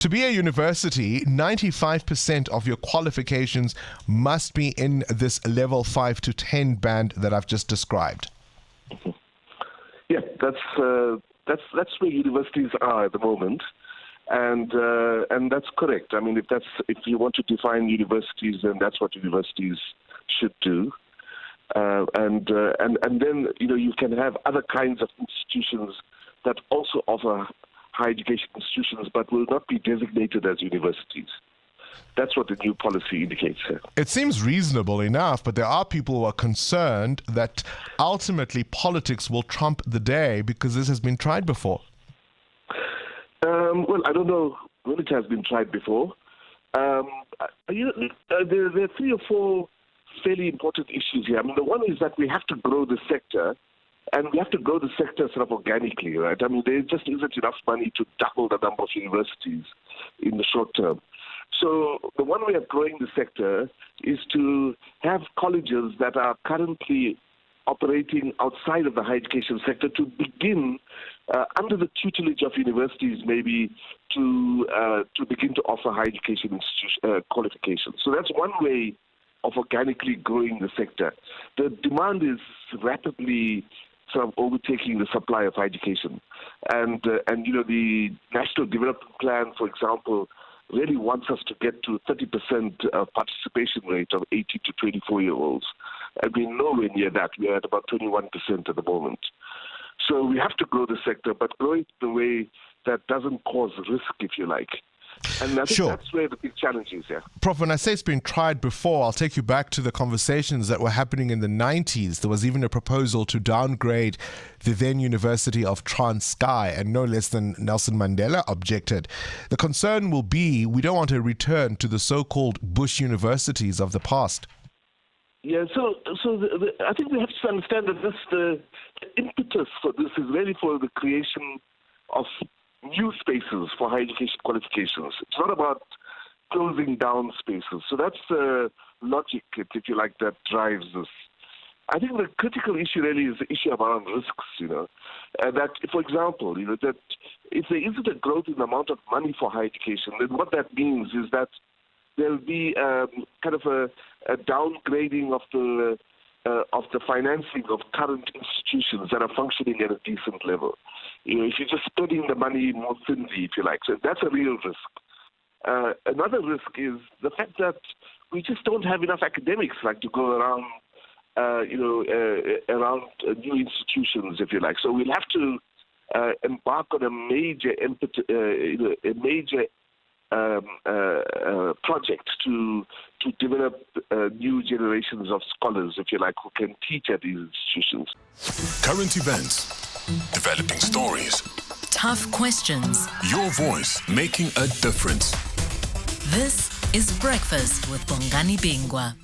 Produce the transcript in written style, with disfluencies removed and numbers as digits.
To be a university, 95% of your qualifications must be in this level 5 to 10 band that I've just described. Yeah, that's where universities are at the moment, and that's correct. I mean, if you want to define universities, then that's what universities should do. And then you can have other kinds of institutions that also offer higher education institutions, but will not be designated as universities. That's what the new policy indicates here. It seems reasonable enough, but there are people who are concerned that ultimately politics will trump the day because this has been tried before. Well, I don't know when it has been tried before. There are 3 or 4 fairly important issues here. I mean, the one is that we have to grow the sector, and we have to grow the sector sort of organically, right? I mean, there just isn't enough money to double the number of universities in the short term. So the one way of growing the sector is to have colleges that are currently operating outside of the higher education sector to begin, under the tutelage of universities, maybe to begin to offer higher education qualifications. So that's one way of organically growing the sector. The demand is rapidly sort of overtaking the supply of higher education, and the National Development Plan, for example, really wants us to get to 30% participation rate of 18 to 24-year-olds. And we're nowhere near that. We're at about 21% at the moment. So we have to grow the sector, but grow it in a way that doesn't cause risk, if you like. And I think that's where the big challenge is, yeah. Prof, when I say it's been tried before, I'll take you back to the conversations that were happening in the 90s. There was even a proposal to downgrade the then University of Transkei, and no less than Nelson Mandela objected. The concern will be we don't want a return to the so-called Bush universities of the past. Yeah, so I think we have to understand that the impetus for this is really for the creation of new spaces for higher education qualifications. It's not about closing down spaces. So that's the logic, if you like, that drives this. I think the critical issue really is the issue around risks, that, for example, that if there isn't a growth in the amount of money for higher education, then what that means is that there'll be kind of a downgrading of the financing of current institutions that are functioning at a decent level. If you're just spreading the money more thinly, if you like. So that's a real risk. Another risk is the fact that we just don't have enough academics to go around, around new institutions, if you like. So we'll have to embark on a major project to develop new generations of scholars, if you like, who can teach at these institutions. Current events, developing stories, tough questions, your voice making a difference. This is Breakfast with Bongani Bingwa.